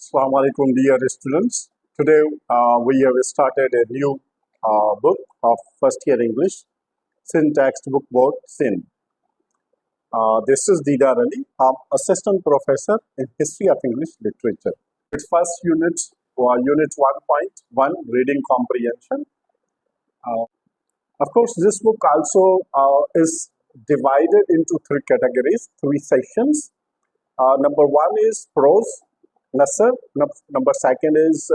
Assalamu alaikum, dear students. Today we have started a new book of first year English, Syntax Book Board SIN. This is Didar Ali, Assistant Professor in History of English Literature. Its first unit, Unit 1.1, Reading Comprehension. Of course, this book also is divided into three categories, three sections. Number one is prose, Nasr. Number second is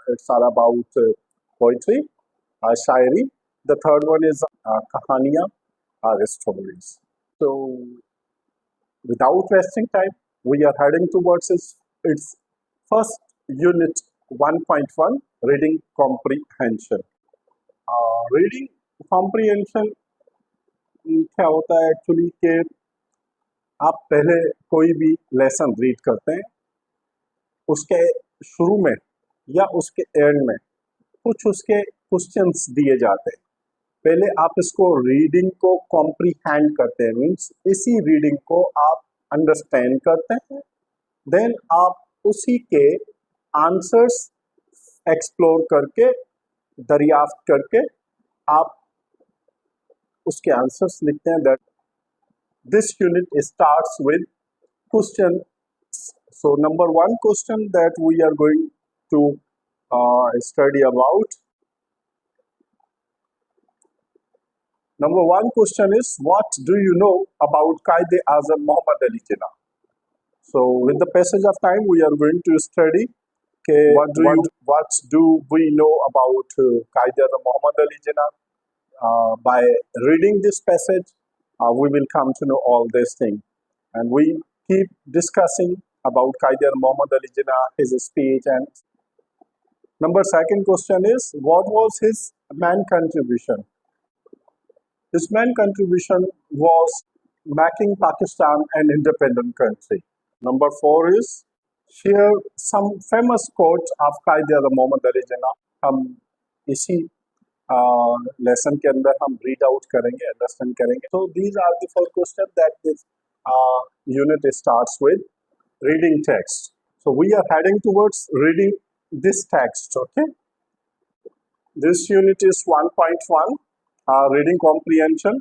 it's all about poetry, shairi. The third one is kahaniya, stories. So, without wasting time, we are heading towards its first unit 1.1, reading comprehension. Reading comprehension क्या होता है actually कि आप पहले कोई भी lesson read करते हैं, उसके शुरू में या उसके एंड में कुछ उसके क्वेश्चंस दिए जाते हैं. पहले आप इसको रीडिंग को कॉम्प्रीहेंड करते हैं, मीन्स इसी रीडिंग को आप अंडरस्टैंड करते हैं, देन आप उसी के आंसर्स एक्सप्लोर करके, दरियाफ्त करके आप उसके आंसर्स लिखते हैं. That this unit starts with question. So number one question that we are going to study about. Number one question is, what do you know about Quaid-e-Azam Muhammad Ali Jinnah? So with the passage of time, we are going to study what do we know about Quaid-e-Azam Muhammad Ali Jinnah. By reading this passage, we will come to know all these things, and we keep discussing about Quaid-e-Azam Muhammad Ali Jinnah, his speech. And number second question is, what was his main contribution? His main contribution was making Pakistan an independent country. Number four is, share some famous quotes of Quaid-e-Azam Muhammad Ali Jinnah. हम इसी lesson के अंदर हम read out करेंगे, understand करेंगे. So these are the four questions that this unit starts with. Reading text. So we are heading towards reading this text. Okay. This unit is 1.1, reading comprehension.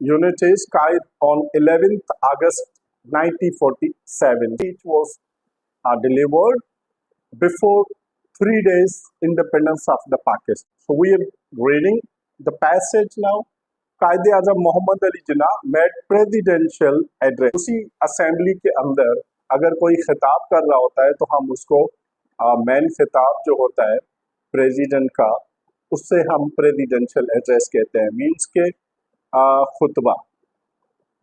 Unit is Quaid on 11th August 1947. It was delivered before 3 days independence of the Pakistan. So we are reading the passage now. Quaid-e-Azam Muhammad Ali Jinnah made presidential address. उसी assembly के अंदर अगर कोई खिताब कर रहा होता है तो हम उसको मेन खिताब जो होता है प्रेसिडेंट का, उससे हम प्रेसिडेंशियल एड्रेस कहते हैं. मीन्स के खुतबा.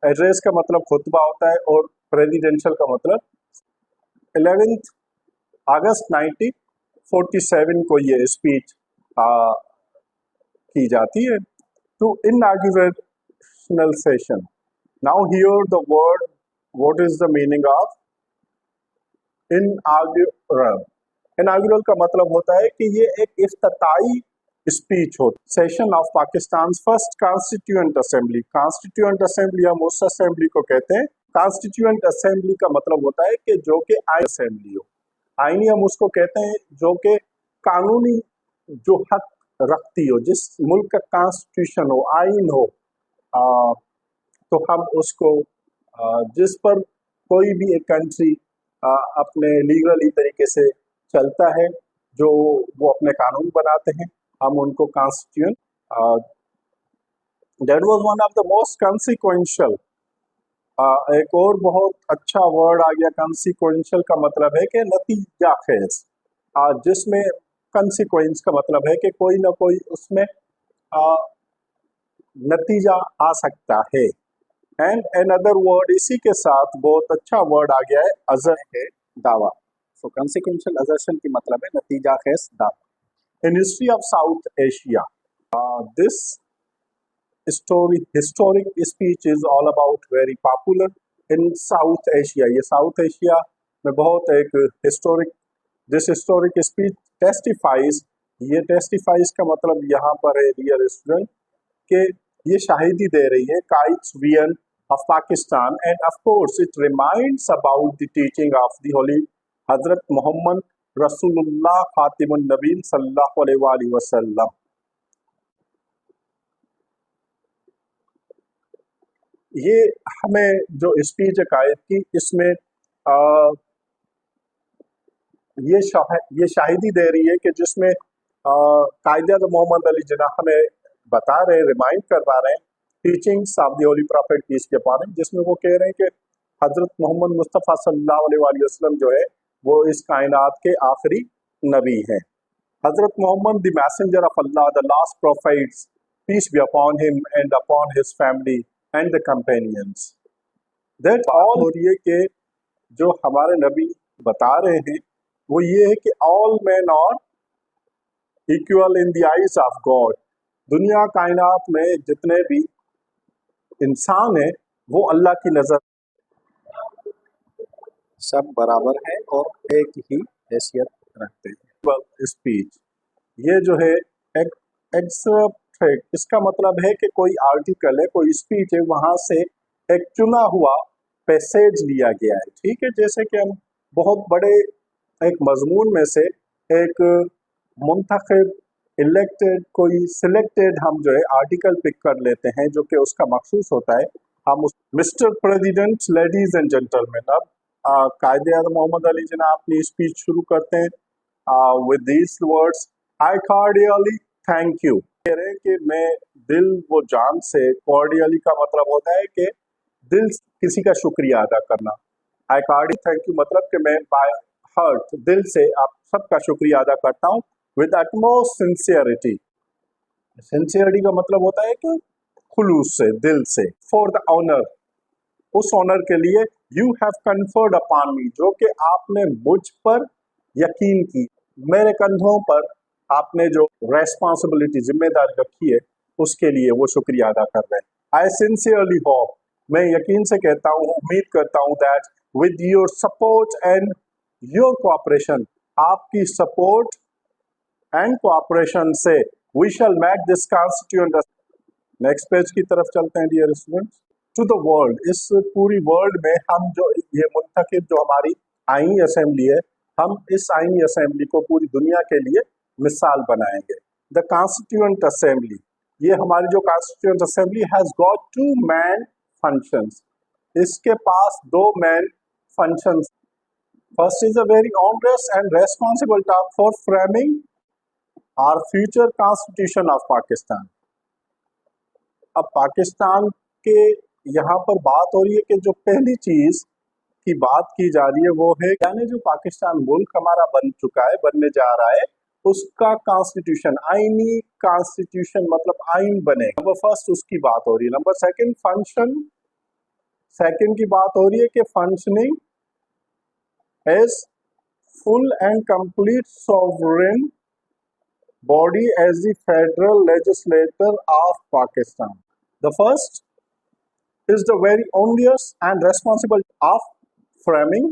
एड्रेस का मतलब खुतबा होता है और प्रेसिडेंशियल का मतलब 11 अगस्त 1947 को ये स्पीच की जाती है. To inaugurational session. Now here the word, what is the meaning of inaugural? Inaugural का मतलब होता है कि ये एक इफ्तिताई स्पीच हो. Session of Pakistan first constituent assembly. Constituent assembly हम उस असेंबली को कहते हैं. कॉन्स्टिट्यूएंट असेंबली का मतलब होता है कि जो कि आईनी असेंबली हो. आईनी हम उसको कहते हैं जो कि कानूनी जो हक रखती हो, जिस मुल्क का कॉन्स्टिट्यूशन हो, आइन हो, तो हम उसको जिस पर कोई भी एक कंट्री अपने लीगली तरीके से चलता है, जो वो अपने कानून बनाते हैं, हम उनको constituent. That was one of the most consequential. एक और बहुत अच्छा वर्ड आ गया. कॉन्सिक्वेंशियल का मतलब है कि नतीजा खेज, जिसमें कंसिक्वेंस का मतलब है कि कोई ना कोई उसमें नतीजा आ सकता है. एंड अनदर वर्ड इसी के साथ बहुत अच्छा वर्ड आ गया है, अजर है दावा. सो कंसिक्वेंशियल अजर्शन की मतलब है नतीजा खेज दावा. In history of south Asia, this historic speech is all about very popular in South Asia. ये साउथ एशिया में बहुत एक this historic speech testifies. ये testifies का मतलब यहाँ पर है डियर स्टूडेंट कि ये शाहिदी दे रही है Quaid's vision of Pakistan, and of course it reminds about the teaching of the Holy हजरत मोहम्मद रसूलुल्लाह खातिमुन नबीन सल्लल्लाहु अलैहि वसल्लम। ये हमें जो स्पीच आयत की, इसमें आ, ये शाहिदी दे रही है कि जिसमें कायदे मोहम्मद अली जिन्ना हमें बता रहे हैं, रिमाइंड करवा रहे हैं teachings of the holy prophet piece के अपॉन हिम, जिसमें वो कह रहे हैं कि हजरत मोहम्मद मुस्तफ़ा सल्लल्लाहु अलैहि वसल्लम जो है वो इस कायनात के आखिरी नबी हैं। हजरत Muhammad the messenger of Allah, the last prophets, peace be upon him and upon his family and the companions. That all हो रही है कि जो हमारे नबी बता रहे हैं वो ये है कि all man are equal in the eyes of God. दुनिया कायनात में जितने भी इंसान हैं वो अल्लाह की नजर सब बराबर है और एक ही हैसियत रखते हैं। स्पीच ये जो है एक्सेप्ट, इसका मतलब है कि कोई आर्टिकल है, कोई स्पीच है, वहां से एक चुना हुआ पैसेज लिया गया है। ठीक है, जैसे कि हम बहुत बड़े एक मजमून में से एक मुंतखब इलेक्टेड कोई सिलेक्टेड हम जो है आर्टिकल पिक कर लेते हैं जो कि उसका मखसूस होता है। हम उस mister president, ladies and gentleman, अब कायदे आज़म मोहम्मद अली जना अपनी स्पीच शुरू करते हैं with these words, I cordially thank you. कह रहे हैं कि मैं दिल वो जान से, कॉर्डियली का मतलब होता है कि दिल किसी का शुक्रिया अदा करना। आई कॉर्डियली थैंक यू मतलब कि मैं बाय हार्ट, दिल से आप सबका शुक्रिया अदा करता हूँ विद अटमोस्ट सिंसियरिटी। सिंसियरिटी का मतलब होता है कि खुलूस से, दिल से। फॉर द ऑनर, उस ऑनर के लिए, यू हैव कन्फर्ड अपॉन मी, जो कि आपने मुझ पर यकीन की, मेरे कंधों पर आपने जो रेस्पॉन्सिबिलिटी, जिम्मेदारी रखी है, उसके लिए वो शुक्रिया अदा कर रहे हैं। आई सिंसियरली होप, मैं यकीन से कहता हूँ, उम्मीद करता हूँ, that with your support and your cooperation, आपकी सपोर्ट एंड कोऑपरेशन से, we shall make this constituent. Next page की तरफ चलते हैं dear students. To the world, इस पूरी वर्ल्ड में हम जो ये मुंतखब जो हमारी आईनी असेंबली है, हम इस आईनी असेंबली को पूरी दुनिया के लिए मिसाल बनाएंगे। द कॉन्स्टिट्यूएंट असेंबली, ये हमारी जो constituent assembly has got two main functions, इसके पास दो main functions. First is a very onerous and responsible task for framing our future constitution of Pakistan. अब पाकिस्तान के यहाँ पर बात हो रही है कि जो पहली चीज की बात की जा रही है वो है, यानी जो पाकिस्तान मुल्क हमारा बन चुका है, बनने जा रहा है, उसका कॉन्स्टिट्यूशन, आईनी कॉन्स्टिट्यूशन मतलब आइन बने। नंबर फर्स्ट उसकी बात हो रही है। नंबर सेकंड फंक्शन, सेकंड की बात हो रही है कि functioning as full and complete sovereign body as the federal legislator of Pakistan. The first is the very onerous and responsible of framing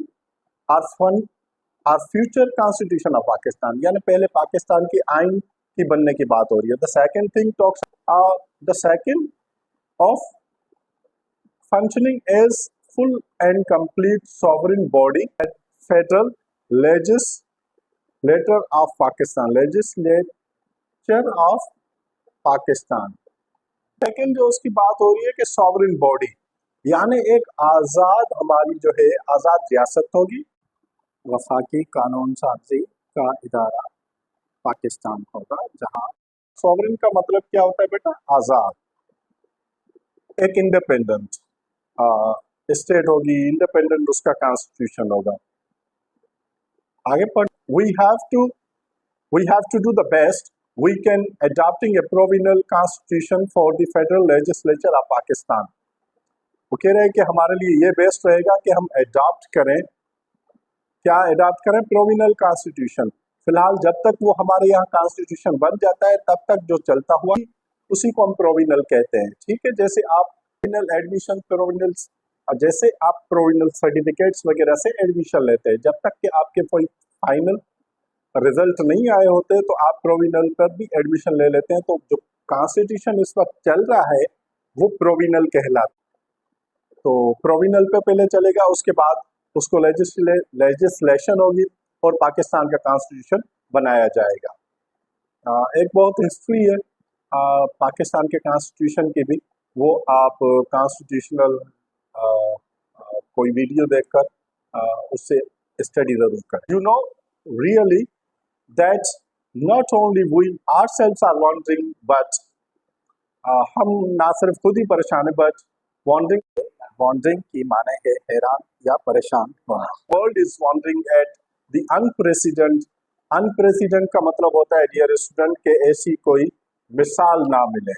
our future constitution of Pakistan. यानी पहले पाकिस्तान की आइन की बनने की बात हो रही है। The second thing talks the second of functioning as full and complete sovereign body and federal legislator of Pakistan, legislature of Pakistan. Second जो उसकी बात हो रही है कि सॉवरेन बॉडी, यानी एक आजाद, हमारी जो है आजाद रियासत होगी, वफाकी कानून साजी का इदारा पाकिस्तान होगा, जहां सॉवरेन का मतलब क्या होता है बेटा, आजाद, एक इंडिपेंडेंट स्टेट होगी, इंडिपेंडेंट उसका कॉन्स्टिट्यूशन होगा। आगे पढ़, we have to do the best we can adopting a provisional constitution for the federal legislature of Pakistan। वो कह रहे हैं कि हमारे लिए ये बेस्ट रहेगा कि हम अडॉप्ट करें, क्या अडॉप्ट करें, प्रोविजनल कॉन्स्टिट्यूशन। फिलहाल जब तक वो हमारे यहाँ कॉन्स्टिट्यूशन बन जाता है तब तक जो चलता हुआ उसी को हम प्रोविजनल कहते हैं। ठीक है, जैसे आप प्रोविजनल एडमिशन, प्रोविजनल, जैसे आप प्रोविजनल सर्टिफिकेट्स वगैरह से एडमिशन लेते हैं, जब तक कि आपके कोई फाइनल रिजल्ट नहीं आए होते तो आप प्रोविजनल पर भी एडमिशन ले लेते हैं। तो जो कॉन्स्टिट्यूशन इस वक्त चल रहा है वो प्रोविजनल कहलाता है। तो प्रोविजनल पे पहले चलेगा, उसके बाद उसको लेजिस्लेशन होगी, और पाकिस्तान का कॉन्स्टिट्यूशन बनाया जाएगा। एक बहुत हिस्ट्री है पाकिस्तान के कॉन्स्टिट्यूशन की भी, वो आप कॉन्स्टिट्यूशनल कोई वीडियो देखकर उससे स्टडी जरूर करें। You know really that not only we ourselves are wondering, but हम ना सिर्फ खुद ही परेशान है, बट वॉन्डरिंग वॉन्डरिंग की माने है हैरान या परेशान होना। World is wondering at the unprecedent. Unprecedent का मतलब होता है डियर स्टूडेंट के ऐसी कोई मिसाल ना मिले,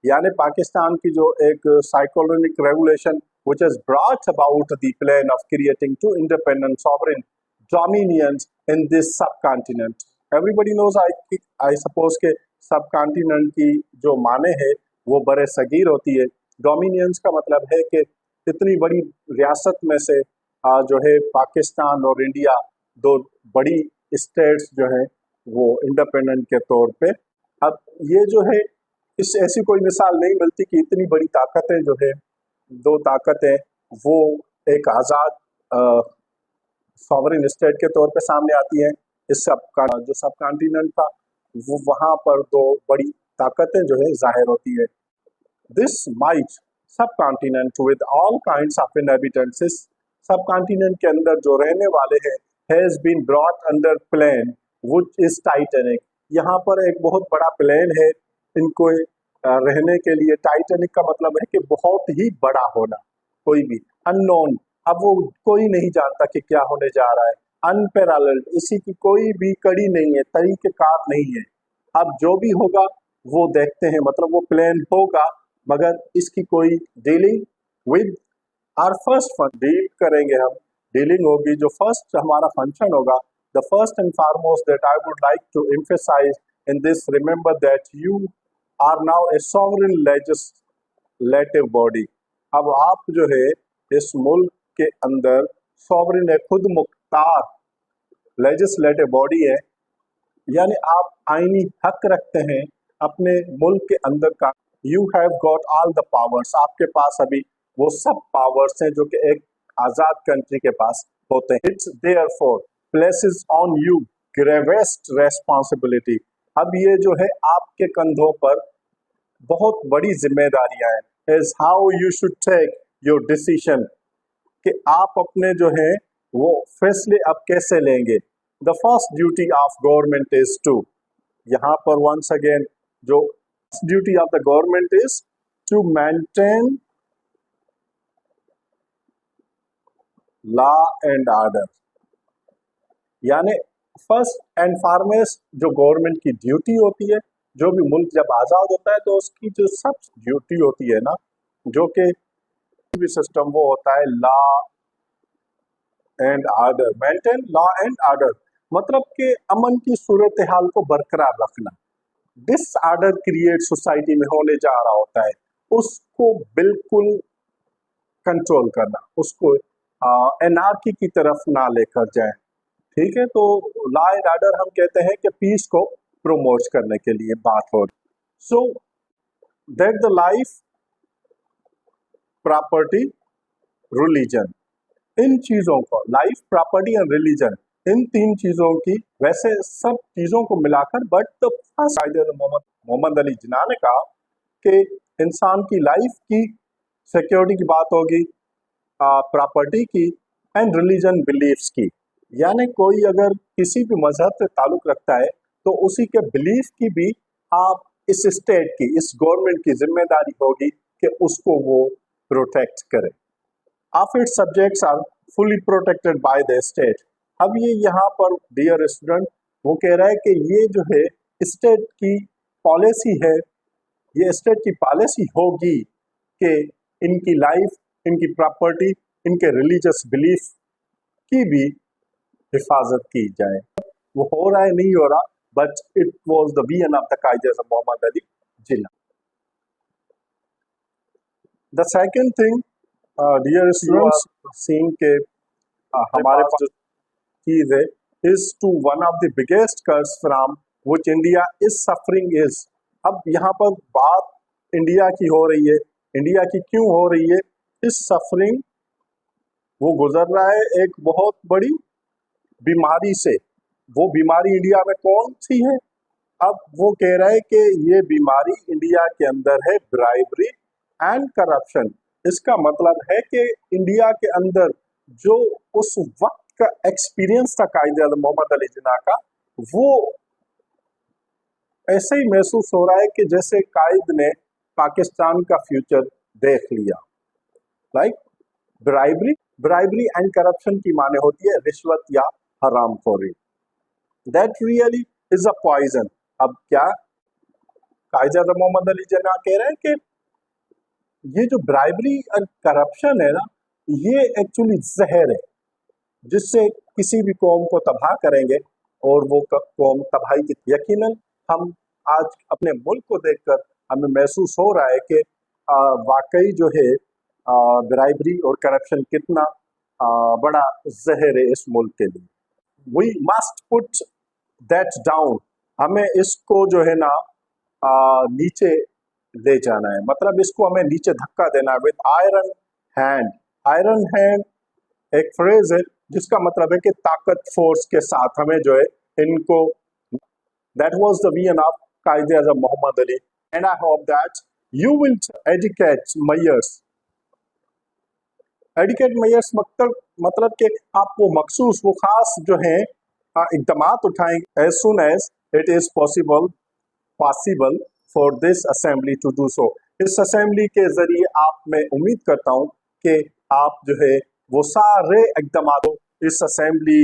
यानी पाकिस्तान की जो एक cyclonic regulation which has brought about the plan of creating two independent sovereign dominions in this subcontinent. Everybody knows, I suppose के सबकॉन्टिनेंट की जो माने है वो बड़े सगीर होती है। डोमिनियंस का मतलब है कि इतनी बड़ी रियासत में से जो है पाकिस्तान और इंडिया दो बड़ी स्टेट्स जो है वो इंडिपेंडेंट के तौर पे। अब ये जो है इस ऐसी कोई मिसाल नहीं मिलती कि इतनी बड़ी ताकतें जो है दो ताकतें वो एक आज़ाद सॉवरेन स्टेट के तौर पे सामने आती हैं। इस जो सब कॉन्टिनेंट था वो वहाँ पर दो बड़ी ताकतें जो है जाहिर होती है। This might subcontinent with all kinds of inhabitants, subcontinent के अंदर जो रहने वाले हैं has been brought under plan which is titanic. यहाँ पर एक बहुत बड़ा प्लान है इनको रहने के लिए। टाइटैनिक का मतलब है कि बहुत ही बड़ा होना, कोई भी अननोन, अब वो कोई नहीं जानता कि क्या होने जा रहा है। अनपैरेलल्ड, इसी की कोई भी कड़ी नहीं है, तरीकेकार नहीं है। अब जो भी होगा वो देखते हैं, मतलब वो प्लान होगा मगर इसकी कोई dealing with our first fund deal करेंगे हम। डीलिंग होगी, जो फर्स्ट हमारा फंक्शन होगा, the first and foremost that I would like to emphasise in this, remember that you are now a sovereign legislative body. अब आप जो है इस मुल्क के अंदर सॉवरेन है, खुद मुख्तार लेजिस्लेटिव बॉडी है, यानी आप आईनी हक रखते हैं अपने मुल्क के अंदर का। You have got all the powers, आपके पास अभी वो सब पावर्स हैं जो कि एक आजाद कंट्री के पास होते हैं। It's therefore places on you gravest responsibility. अब ये जो है आपके कंधों पर बहुत बड़ी जिम्मेदारियां हैं। Is how you should take your decision, कि आप अपने जो है वो फैसले अब कैसे लेंगे। The first duty of government is to, यहाँ पर वंस अगेन जो duty of the government is to maintain law and order, यानी फर्स्ट एंड फॉरमोस्ट जो गवर्नमेंट की ड्यूटी होती है, जो भी मुल्क जब आजाद होता है तो उसकी जो सब ड्यूटी होती है ना, जो कि सिस्टम वो होता है law and order, maintain law and order, मतलब कि अमन की सूरत हाल को बरकरार रखना। डिसऑर्डर क्रिएट सोसाइटी में होने जा रहा होता है, उसको बिल्कुल कंट्रोल करना, उसको एनार्की की तरफ ना लेकर जाए। ठीक है, तो लॉ एंड ऑर्डर हम कहते हैं कि पीस को प्रमोट करने के लिए बात हो रही। So that the life, property, religion, इन चीजों को, लाइफ, प्रॉपर्टी एंड रिलीजन, इन तीन चीजों की, वैसे सब चीजों को मिलाकर, but the first Mohammad Ali Jinnah ने कहा कि इंसान की लाइफ की सिक्योरिटी की बात होगी, प्रॉपर्टी की एंड रिलीजन बिलीफ्स की, यानी कोई अगर किसी भी मजहब से ताल्लुक रखता है तो उसी के बिलीफ की भी आप इस स्टेट की, इस गवर्नमेंट की जिम्मेदारी होगी कि उसको वो प्रोटेक्ट करे। Of its subjects are fully protected by the state. अब ये यहाँ पर डियर स्टूडेंट वो कह रहा है कि ये जो है स्टेट की पॉलिसी है, ये स्टेट की पॉलिसी होगी कि इनकी लाइफ, इनकी प्रॉपर्टी, इनके रिलीजियस बिलीफ की भी हिफाजत की जाए। वो हो रहा है, नहीं हो रहा, but it was the vision of the कायदे Mohammad Ali Jinnah. The second thing dear students, seeing के हमारे पास जो चीज है is to one of the biggest curse from which India is suffering is. अब यहाँ पर बात इंडिया की हो रही है, इंडिया की क्यों हो रही है? इस सफरिंग, वो गुजर रहा है एक बहुत बड़ी बीमारी से, वो बीमारी इंडिया में कौन सी है? अब वो कह रहा है कि ये बीमारी इंडिया के अंदर है ब्राइबरी एंड करप्शन। इसका मतलब है कि इंडिया के अंदर जो उस वक्त का एक्सपीरियंस था कायदे आज़म मोहम्मद अली जिन्ना का, वो ऐसे ही महसूस हो रहा है कि जैसे कायद ने पाकिस्तान का फ्यूचर देख लिया। Like bribery bribery and corruption की माने होती है रिश्वत या हरामखोरी। That really is a poison. अब क्या कायदे आज़म मोहम्मद अली जिन्ना कह रहे हैं कि ये जो ब्राइबरी एंड करप्शन है ना, ये एक्चुअली जहर है जिससे किसी भी कौम को तबाह करेंगे और वो कौम तबाही की। यकीनन हम आज अपने मुल्क को देखकर हमें महसूस हो रहा है कि वाकई जो है ब्राइबरी और करप्शन कितना बड़ा जहर है इस मुल्क के लिए। We must put that down. हमें इसको जो है ना नीचे ले जाना है, मतलब इसको हमें नीचे धक्का देना है with iron hand. Iron hand एक फ्रेज है जिसका मतलब है कि ताकत फोर्स के साथ हमें जो है इनको। That was the vision of Quaid-e-Azam Mohammad Ali and I hope that you will educate mayors. Educate mayors मतलब कि आप वो मखसूस वो खास जो है इकदामात उठाएंगे as soon as it is possible for this assembly to do so. इस असेंबली के जरिए आप, मैं उम्मीद करता हूं कि आप जो है वो सारे इकदामात इस असेंबली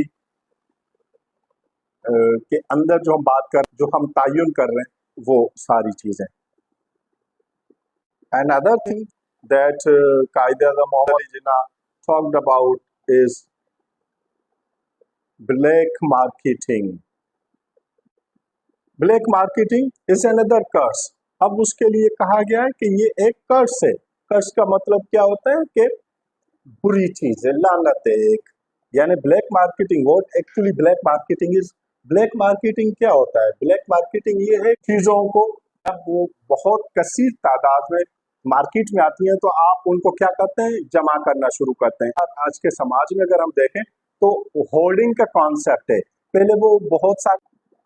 के अंदर जो हम तायुन कर रहे हैं वो सारी चीजें। Another thing that Qaeda-e-Azam Mohammad Ali Jinnah talked about is black marketing. Black marketing is another curse. अब उसके लिए कहा गया है कि ये एक कर्स है। कर्स का मतलब क्या होता है कि बुरी चीज है, लानत है एक। यानी black marketing, what actually black marketing is. Black marketing क्या होता है? ब्लैक मार्केटिंग ये है चीजों को, अब वो बहुत कसीर तादाद में मार्केट में आती हैं तो आप उनको क्या करते हैं, जमा करना शुरू करते हैं। आज के समाज में अगर हम देखें तो होल्डिंग का कॉन्सेप्ट है। पहले वो बहुत सा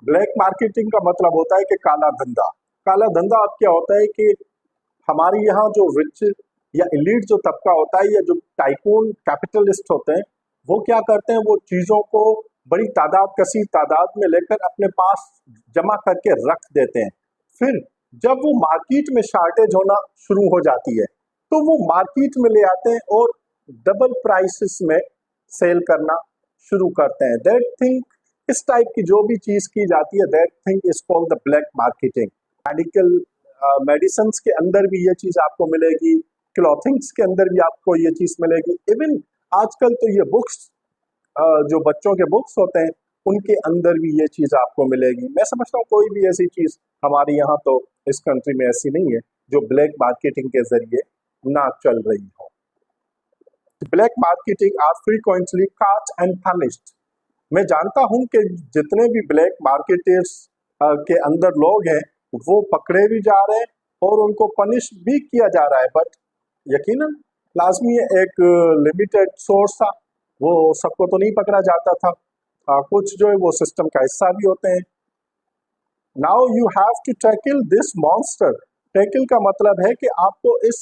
ब्लैक मार्केटिंग का मतलब होता है कि काला धंधा। काला धंधा अब क्या होता है कि हमारे यहाँ जो रिच या एलीट जो तबका होता है या जो टाइकून कैपिटलिस्ट होते हैं, वो क्या करते हैं, वो चीजों को बड़ी तादाद कसीर तादाद में लेकर अपने पास जमा करके रख देते हैं। फिर जब वो मार्केट में शार्टेज होना शुरू हो जाती है तो वो मार्केट में ले आते हैं और डबल प्राइसेस में सेल करना शुरू करते हैं। दैट थिंग, इस टाइप की जो भी चीज की जाती है, that thing is called the black marketing. Medical medicine के अंदर भी ये चीज आपको मिलेगी, क्लॉथिंग्स के अंदर भी आपको ये चीज मिलेगी। इवन आजकल तो ये बुक्स, जो बच्चों के बुक्स होते हैं उनके अंदर भी ये चीज आपको मिलेगी। मैं समझता हूँ कोई भी ऐसी चीज हमारे यहाँ तो इस कंट्री में ऐसी नहीं है जो ब्लैक मार्केटिंग के जरिए ना चल रही हो। Black marketing are frequently caught and punished। मैं जानता हूं कि जितने भी ब्लैक मार्केटर्स के अंदर लोग हैं वो पकड़े भी जा रहे हैं और उनको पनिश भी किया जा रहा है, बट यकीनन लाजमी एक लिमिटेड सोर्स था, वो सबको तो नहीं पकड़ा जाता था। कुछ जो है वो सिस्टम का हिस्सा भी होते हैं। Now you have to tackle this monster. Tackle का मतलब है कि आपको इस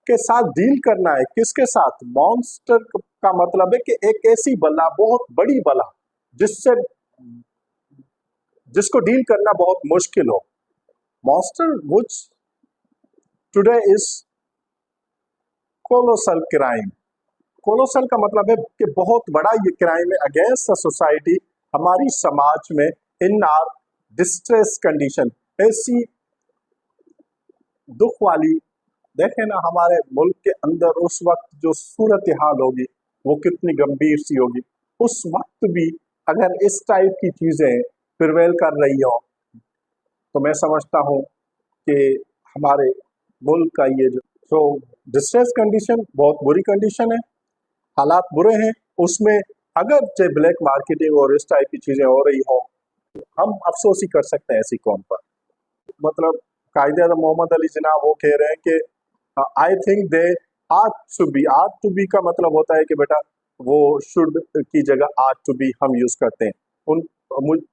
के साथ डील करना है। किसके साथ? मॉन्स्टर का मतलब है कि एक ऐसी बला, बहुत बड़ी बला जिसको डील करना बहुत मुश्किल हो। Monster which today is colossal crime. Colossal का मतलब है कि बहुत बड़ा ये क्राइम है अगेंस्ट द सोसाइटी, हमारी समाज में, इन आर डिस्ट्रेस कंडीशन। ऐसी दुख वाली, देखें ना हमारे मुल्क के अंदर उस वक्त जो सूरत हाल होगी वो कितनी गंभीर सी होगी। उस वक्त भी अगर इस टाइप की चीजें प्रिवेल कर रही हो तो मैं समझता हूँ कि हमारे मुल्क का ये जो डिस्ट्रेस कंडीशन, बहुत बुरी कंडीशन है, हालात बुरे हैं। उसमें अगर जो ब्लैक मार्केटिंग और इस टाइप की चीजें हो रही हो, हम अफसोस ही कर सकते हैं ऐसी कौम पर। मतलब कायदे-ए-आज़म मोहम्मद अली जिन्ना वो कह रहे हैं कि I think they art to be का मतलब होता है कि बेटा वो शुड की जगह आर्ट टू बी हम यूज करते हैं।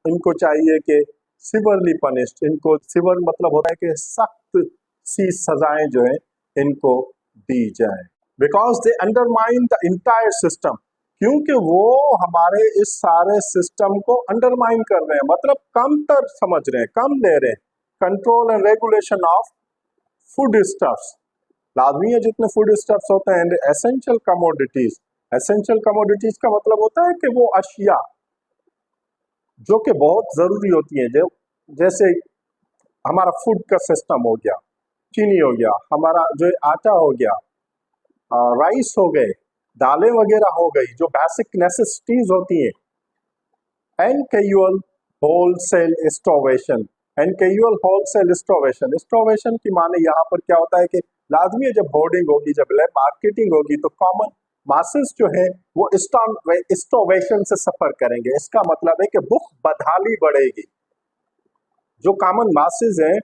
इनको चाहिए कि सिवरली पनिश्ड, इनको सिवर मतलब होता है कि सख्त सी सजाएं जो है इनको दी जाए, because they undermine the entire system, क्योंकि वो हमारे इस सारे सिस्टम को अंडरमाइन कर रहे हैं, मतलब कमतर समझ रहे हैं, कम ले रहे हैं। Control and regulation of food stuffs, लाजमी है जितने फूड स्टफ्स होते हैं, एसेंशियल कमोडिटीज। एसेंशियल कमोडिटीज का मतलब होता है कि वो अशिया जो कि बहुत जरूरी होती है, जो जैसे हमारा फूड का सिस्टम हो गया, चीनी हो गया, हमारा जो आटा हो गया, राइस हो गए, दालें वगैरह हो गई, जो बेसिक नेसेसिटीज होती हैं। एनकेयुअल होलसेल स्टोवेशन, एनकेयुअल होलसेल स्टोवेशन, स्टोवेशन की माने यहाँ पर क्या होता है कि लाजमी है जब होर्डिंग होगी, जब मार्केटिंग होगी, तो कॉमन मासेस जो है वो स्टोवेशन से सफर करेंगे। इसका मतलब है कि भूख बदहाली बढ़ेगी। जो कॉमन मासेस हैं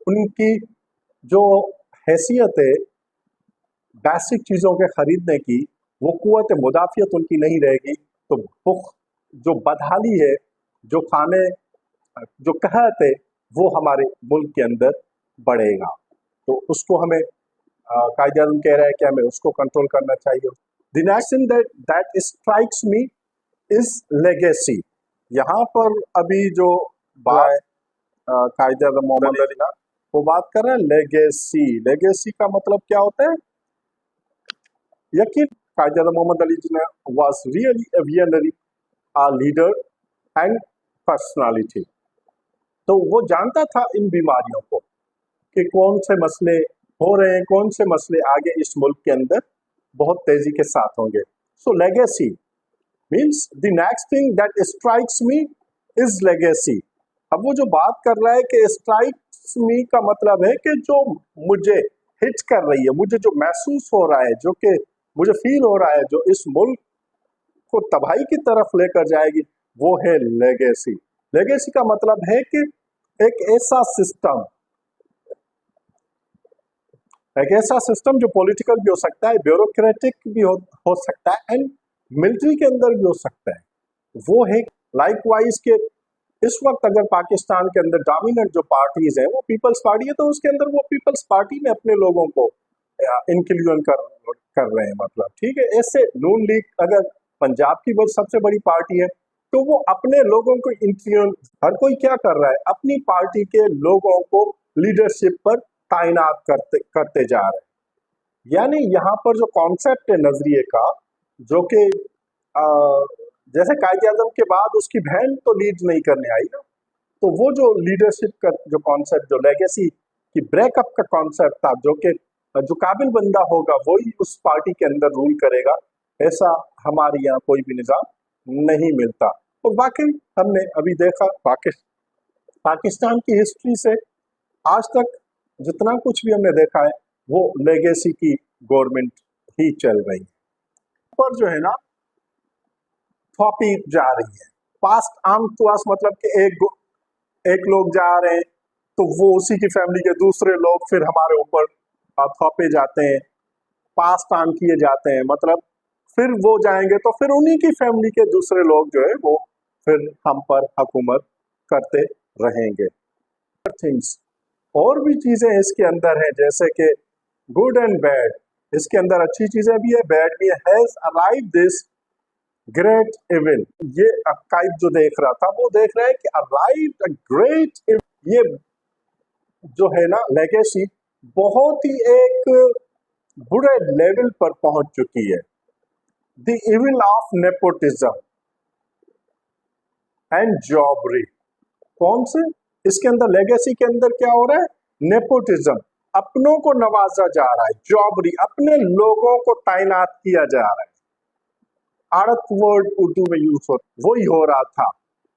उनकी जो हैसियत है बेसिक चीजों के खरीदने की, वो कुव्वत मुदाफियत उनकी नहीं रहेगी, तो भूख जो बदहाली है, जो खाने जो कहत है, वो हमारे मुल्क के अंदर बढ़ेगा। तो उसको हमें कायदे आज़म कह रहा है कि हमें उसको कंट्रोल करना चाहिए। The next thing that strikes me is legacy. यहाँ पर अभी जो बात कायदे आज़म मोहम्मद अली ना वो बात कर रहे हैं लेगेसी। लेगेसी का मतलब क्या होता है? यकीन कायदे आज़म मोहम्मद अली जी ने was really a visionary leader and personality. तो वो जानता था इन बीमारियों को कि कौन से मसले हो रहे हैं, कौन से मसले आगे इस मुल्क के अंदर बहुत तेजी के साथ होंगे। So legacy means the next thing that strikes me is legacy. अब वो जो बात कर रहा है कि स्ट्राइक्स मी का मतलब है कि जो मुझे हिट कर रही है, मुझे जो महसूस हो रहा है, जो कि मुझे फील हो रहा है, जो इस मुल्क को तबाही की तरफ लेकर जाएगी, वो है लेगेसी। लेगेसी का मतलब है कि एक ऐसा सिस्टम, एक ऐसा सिस्टम जो पॉलिटिकल भी हो सकता है, ब्यूरोक्रेटिक भी हो सकता है, एंड मिलिट्री के अंदर भी हो सकता है। वो है लाइकवाइज के इस वक्त अगर पाकिस्तान के अंदर डोमिनेंट जो पार्टीज है वो पीपल्स पार्टी है, तो उसके अंदर वो पीपल्स पार्टी में अपने लोगों को इंक्लूजन कर रहे हैं, मतलब ठीक है। ऐसे नून लीग अगर पंजाब की सबसे बड़ी पार्टी है, तो वो अपने लोगों को इन्फ्लुएंस, हर कोई क्या कर रहा है, अपनी पार्टी के लोगों को लीडरशिप पर तैनात करते जा रहे हैं। यानी यहाँ पर जो कॉन्सेप्ट है नजरिए का, जो कि जैसे कायदे आज़म के बाद उसकी बहन तो लीड नहीं करने आई ना, तो वो जो लीडरशिप का जो कॉन्सेप्ट, जो लेगेसी की ब्रेकअप का कॉन्सेप्ट था, जो कि जो काबिल बंदा होगा वही उस पार्टी के अंदर रूल करेगा, ऐसा हमारे यहाँ कोई भी निज़ाम नहीं मिलता। तो वाकई हमने अभी देखा पाकिस्तान की हिस्ट्री से आज तक जितना कुछ भी हमने देखा है वो लेगेसी की गवर्नमेंट ही चल रही है। पर जो है ना थोपी जा रही है, पास्ट आम तुआस, मतलब कि एक लोग जा रहे हैं तो वो उसी की फैमिली के दूसरे लोग फिर हमारे ऊपर थोपे जाते हैं, पास्ट ऑन किए जाते हैं, मतलब फिर वो जाएंगे तो फिर उन्हीं की फैमिली के दूसरे लोग जो है वो फिर हम पर हुकूमत करते रहेंगे। थिंग्स और भी चीजें इसके अंदर हैं, जैसे कि गुड एंड बैड, इसके अंदर अच्छी चीजें भी है, बैड भी है। Has arrive this great evil, ये अकाइब जो देख रहा था वो देख रहा है कि अराइव अ ग्रेट, ये जो है ना लेगेसी बहुत ही एक बुरे लेवल पर पहुंच चुकी है। The evil of nepotism and jobbery. कौन से? इसके अंदर लेगेसी के अंदर क्या हो रहा है? नेपोटिज्म, अपनों को नवाजा जा रहा है, जॉबरी, अपने लोगों को तैनात किया जा रहा है। आड़त वर्ड उर्दू में यूज हो, वही हो रहा था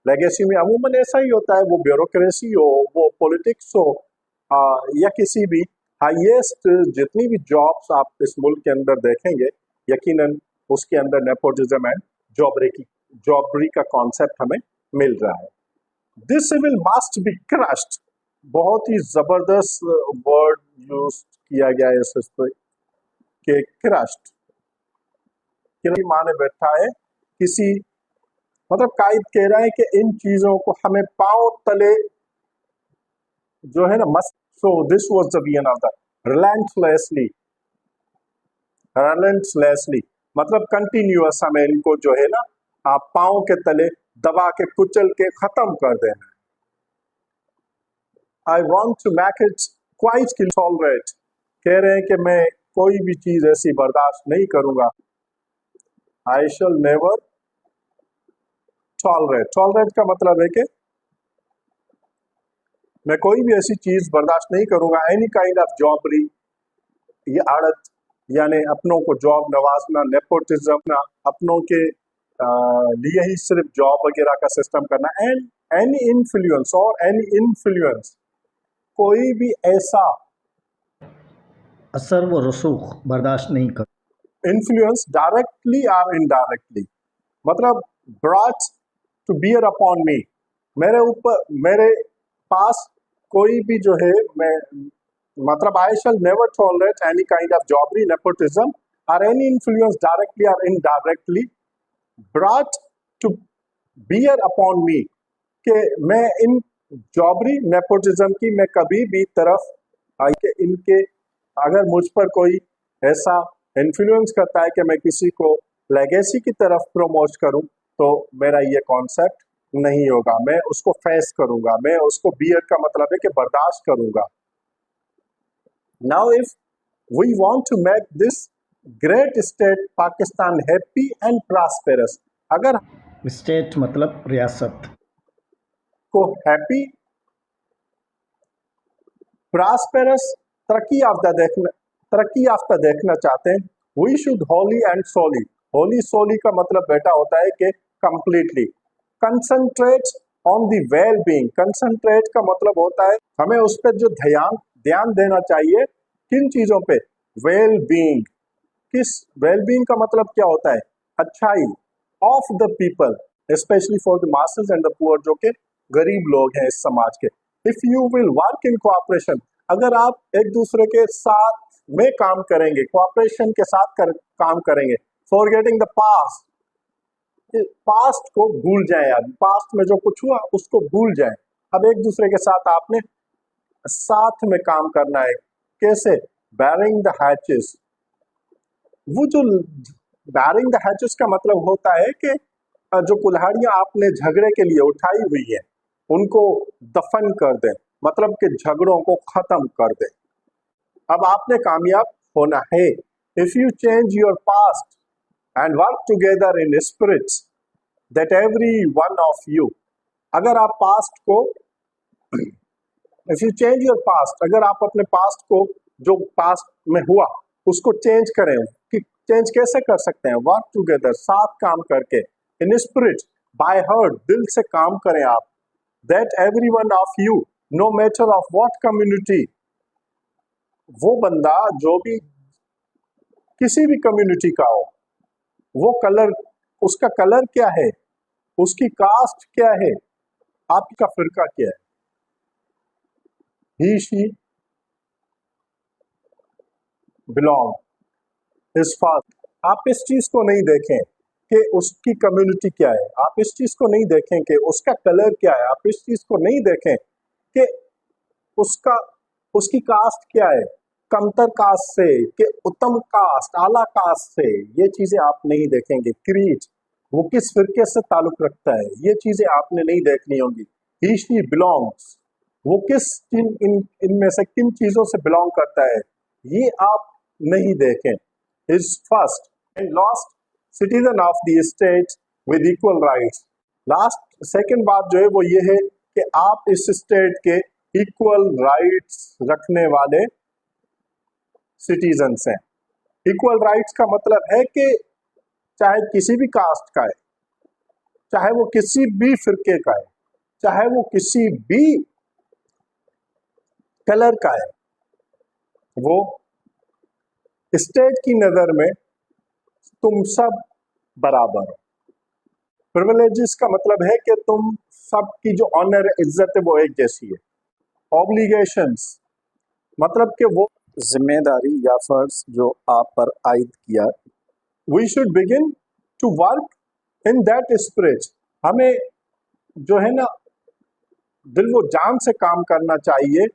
लेगेसी में। अमूमन ऐसा ही होता है, वो ब्यूरोक्रेसी हो, वो पॉलिटिक्स हो, या किसी भी हाईएस्ट जितनी भी जॉब्स आप इस मुल्क के अंदर देखेंगे, यकीनन उसके अंदर नेपोटिज्म एंड जॉबरी का कॉन्सेप्ट हमें मिल रहा है। This will must be crushed, बहुत ही जबरदस्त वर्ड यूज किया गया है इस के क्रश्ड, माने बैठा है किसी मतलब कायद कह रहा है कि इन चीजों को हमें पांव तले जो है ना मस्त। सो दिस वाज द वीएन ऑफ द रिलेंटलेसली, रिलेंटलेसली मतलब कंटिन्यूअस हमें इनको जो है ना आप पांव के तले दबा के कुचल के खत्म कर देना। I want to make it quite tolerate, कह रहे हैं कि मैं कोई भी चीज ऐसी बर्दाश्त नहीं करूंगा। आई शैल नेवर टॉलरेट, टॉलरेट का मतलब है कि मैं कोई भी ऐसी चीज बर्दाश्त नहीं करूंगा। एनी काइंड ऑफ जॉबरी, ये आड़त यानी अपनों को जॉब नवाजना, नेपोटिज्म, अपनों के लिए ही सिर्फ जॉब वगैरह का सिस्टम करना, एंड एनी इन्फ्लुएंस और एनी इन्फ्लुएंस, कोई भी ऐसा असर व रसूख बर्दाश्त नहीं कर, इन्फ्लुएंस डायरेक्टली और इनडायरेक्टली, मतलब brought to bear upon me, मेरे ऊपर मेरे पास कोई भी जो है मैं मतलब I shall never tolerate any kind of jobbery, nepotism और एनी इन्फ्लुएंस डायरेक्टली और indirectly brought to bear upon me, कि मैं इन जॉबरी नेपोटिज्म की मैं कभी भी तरफ आई के इनके अगर मुझ पर कोई ऐसा इन्फ्लुएंस करता है कि मैं किसी को लेगेसी की तरफ प्रमोट करूं, तो मेरा ये कॉन्सेप्ट नहीं होगा, मैं उसको फेस करूंगा, मैं उसको बियर का मतलब है कि बर्दाश्त करूंगा। Now if we want to make this great state Pakistan happy and prosperous, अगर स्टेट मतलब रियासत, को हैप्पी प्रॉस्पेरस तरक्की याफ्ता देखना चाहते हैं, वी शुड होली एंड सोली, होली सोली का मतलब बेटा होता है कि completely concentrate on the well being, concentrate का मतलब होता है हमें उस पर जो ध्यान देना चाहिए, किन चीजों पे, वेल बीइंग, किस वेल बीइंग का मतलब क्या होता है, अच्छाई of the people, specially for the masses and the poor, जो कि गरीब लोग हैं इस समाज के। If you will work in cooperation, अगर आप एक दूसरे के साथ में काम करेंगे, कोऑपरेशन के साथ काम करेंगे, फॉरगेटिंग द पास्ट, पास्ट को भूल जाए, यार पास्ट में जो कुछ हुआ उसको भूल जाए, अब एक दूसरे के साथ आपने साथ में काम करना है। कैसे, बैरिंग द हैचेस, वो जो बैरिंग द हैचेस का मतलब होता है कि जो कुल्हाड़ियां आपने झगड़े के लिए उठाई हुई है उनको दफन कर दें, मतलब कि झगड़ों को खत्म कर दें। अब आपने कामयाब होना है। If you change your past and work together in spirits that every one of you, अगर आप पास्ट को if you change your past, अगर आप अपने पास्ट को जो पास्ट में हुआ उसको चेंज करें, कि चेंज कैसे कर सकते हैं, वर्क टुगेदर, साथ काम करके, इन स्पिरिट, बाय हार्ट, दिल से काम करें आप, that every one of you, no matter of what community, वो बंदा जो भी किसी भी कम्युनिटी का हो, वो कलर, उसका कलर क्या है, उसकी कास्ट क्या है, आपका फिरका क्या है, ही शी बिलोंग इज फास्ट। आप इस चीज को नहीं देखें कि उसकी कम्युनिटी क्या है, आप इस चीज को नहीं देखें कि उसका कलर क्या है, आप इस चीज को नहीं देखें कि उसकी कास्ट क्या है, कमतर कास्ट से कि उत्तम कास्ट, आला कास्ट से, ये चीजें आप नहीं देखेंगे। क्रीड, वो किस फिरके से ताल्लुक रखता है, ये चीजें आपने नहीं देखनी होंगी। ही शी बिलोंग्स, वो किस इनमें से किन चीजों से बिलोंग करता है, ये आप नहीं देखें। Is first and last citizen of the state with equal rights. Last second बात जो है वो ये है कि आप इस स्टेट के इक्वल राइट्स रखने वाले सिटीजन्स हैं। इक्वल राइट्स का मतलब है कि चाहे किसी भी कास्ट का है, चाहे वो किसी भी फिरके का है, चाहे वो किसी भी कलर का है, वो स्टेट की नजर में तुम सब बराबर हो। प्रिविलेजेस का मतलब है कि तुम सबकी जो ऑनर, इज्जत है वो एक जैसी है। ऑब्लिगेशंस मतलब कि वो जिम्मेदारी या फर्ज जो आप पर आयद किया। We should begin to work in that spirit, हमें जो है ना दिल वो जान से काम करना चाहिए।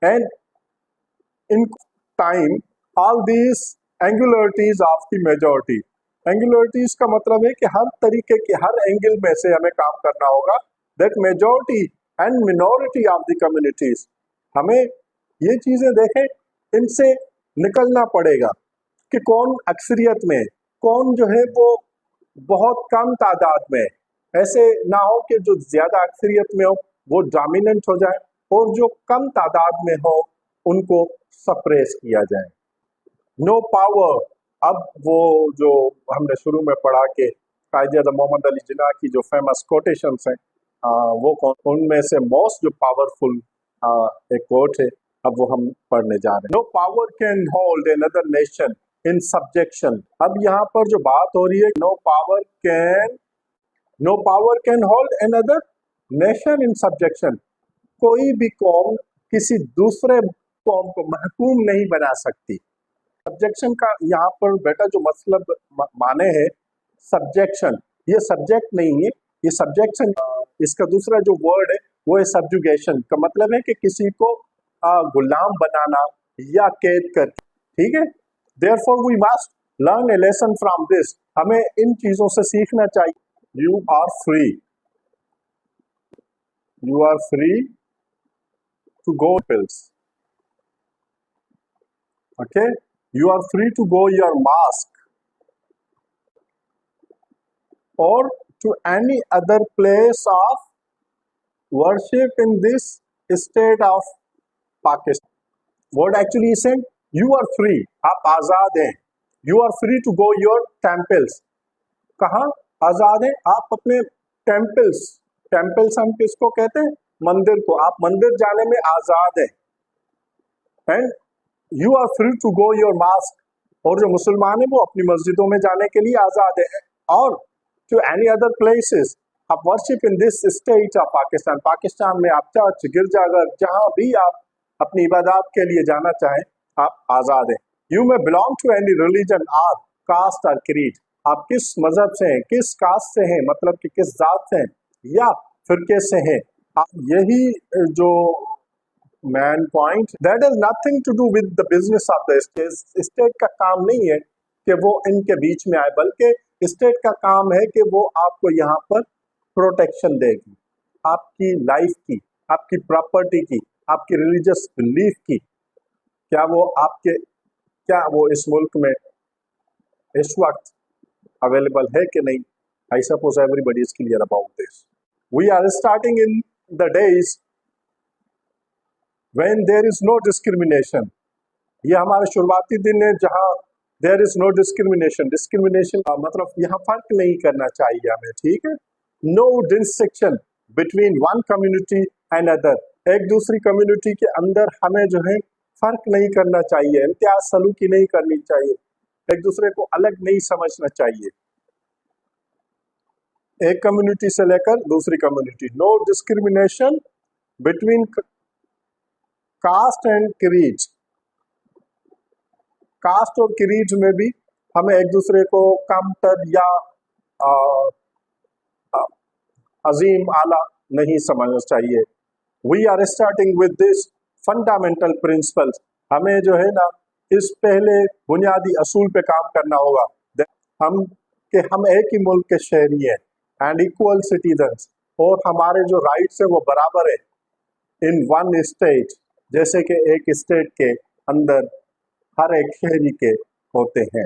And in time all these angularities of the majority, angularities का मतलब है कि हर तरीके के हर एंगल में से हमें काम करना होगा। That majority and minority of the communities, हमें ये चीजें देखें, इनसे निकलना पड़ेगा कि कौन अक्सरियत में, कौन जो है वो बहुत कम तादाद में। ऐसे ना हो कि जो ज्यादा अक्सरियत में हो वो डोमिनेंट हो जाए और जो कम तादाद में हो उनको सप्रेस किया जाए। नो पावर, अब वो जो हमने शुरू में पढ़ा कि कायदे मोहम्मद अली जिन्ना की जो फेमस कोटेशंस हैं, वो उनमें से मोस्ट जो पावरफुल एक कोट है, अब वो हम पढ़ने जा रहे हैं। No power can hold another nation in subjection. अब यहाँ पर जो बात हो रही है, no power can hold another nation in subjection, कोई भी कौम किसी दूसरे कौम को महकूम नहीं बना सकती। सब्जेक्शन का यहाँ पर बेटा जो मतलब माने है सब्जेक्शन, ये सब्जेक्ट नहीं है, ये सब्जेक्शन, इसका दूसरा जो वर्ड है वो है सब्जुगेशन, का मतलब है कि किसी को गुलाम बनाना या कैद करके, ठीक है। Therefore we must learn a lesson from this, हमें इन चीजों से सीखना चाहिए। You are free to go pills, okay, you are free to go your mosque or to any other place of worship in this state of Pakistan. What actually is saying, you are free, आप आजाद हैं। You are free to go your temples, कहाँ आजाद हैं आप अपने temples हम किसको कहते हैं, मंदिर को, आप मंदिर जाने में आजाद हैं। And you are free to go your mask, और जो मुसलमान है वो अपनी मस्जिदों में जाने के लिए आजाद है। और टू एनी अदर प्लेसेस आप worship in this state of Pakistan, Pakistan में आप चर्च, गिरजाघर, जहां भी आप अपनी इबादत के लिए जाना चाहें आप आजाद हैं। यू में बिलोंग टू एनी रिलीजन और कास्ट और क्रीड, आप किस मजहब से हैं, किस कास्ट से हैं, मतलब कि किस जात से हैं या फिरके से हैं। यही जो main point, that is nothing to do with the business of the state. State का काम नहीं है कि वो इनके बीच में आए, बल्कि स्टेट का काम है कि वो आपको यहाँ पर प्रोटेक्शन देगी, आपकी लाइफ की, आपकी प्रॉपर्टी की, आपकी रिलीजियस बिलीफ की। क्या वो इस मुल्क में इस वक्त अवेलेबल है कि नहीं? I suppose everybody is clear about this. We are starting in the days when there is no discrimination, ये हमारे शुरुआती दिन है जहाँ there is no discrimination। discrimination मतलब यहाँ फर्क नहीं करना चाहिए हमें, ठीक है। no distinction between one community and other, एक दूसरी कम्युनिटी के अंदर हमें जो है फर्क नहीं करना चाहिए, इम्तियाज सलूकी नहीं करनी चाहिए, एक दूसरे को अलग नहीं समझना चाहिए एक कम्युनिटी से लेकर दूसरी community. No discrimination between caste and creed, caste और क्रीड में भी हमें एक दूसरे को कमतर या अजीम आला नहीं समझना चाहिए। We are starting with this fundamental principles, हमें जो है ना इस पहले बुनियादी असूल पे काम करना होगा हम एक ही मुल्क के शहरी हैं एंड इक्वल सिटीजन्स, और हमारे जो राइट्स है वो बराबर है इन वन स्टेट, जैसे कि एक स्टेट के अंदर हर एक शहरी के होते हैं।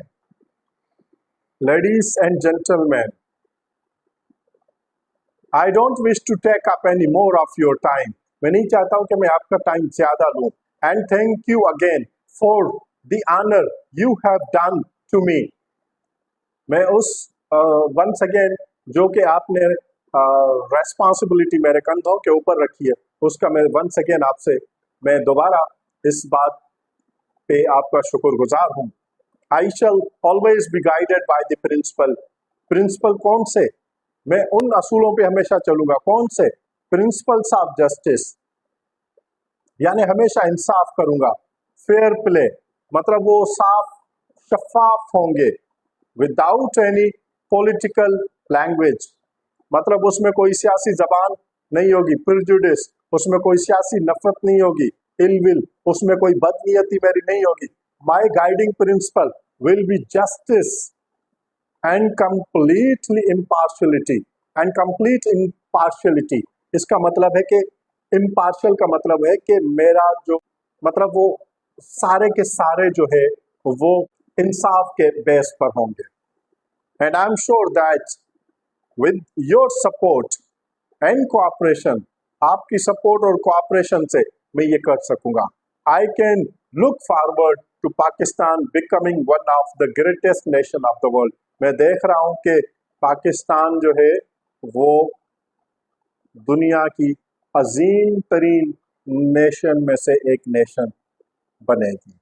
Ladies and gentleman, I don't wish to take up any more of your time, मैं नहीं चाहता हूं कि मैं आपका टाइम ज्यादा लूं। And thank you again for the honour you have done to me, मैं उस वंस अगेन जो कि आपने रेस्पॉन्सिबिलिटी मेरे कंधों के ऊपर रखी है, उसका मैं वंस अगेन आपसे मैं दोबारा इस बात पे आपका शुक्रगुजार हूँ। I shall always be guided by the principle, principle कौन से, मैं उन असूलों पे हमेशा चलूंगा, कौन से, प्रिंसिपल्स ऑफ जस्टिस, यानी हमेशा इंसाफ करूंगा। फेयर प्ले मतलब वो साफ शफाफ होंगे, विदाउट एनी पॉलिटिकल लैंग्वेज, मतलब उसमें कोई सियासी जबान नहीं होगी, प्रिजुडिस, उसमें कोई सियासी नफरत नहीं होगी, इल विल, उसमें कोई बदनीयती मेरी नहीं होगी। My guiding principle will be justice and completely impartiality. And complete impartiality इसका मतलब है कि इम्पार्शल का मतलब है कि मेरा जो मतलब वो सारे के सारे जो है वो इंसाफ के बेस पर होंगे। And I am sure that with your support and cooperation, आपकी सपोर्ट और कोऑपरेशन से मैं ये कर सकूंगा। I can look forward to Pakistan becoming one of the greatest nation of the world. मैं देख रहा हूं कि पाकिस्तान जो है वो दुनिया की अजीम तरीन नेशन में से एक नेशन बनेगी।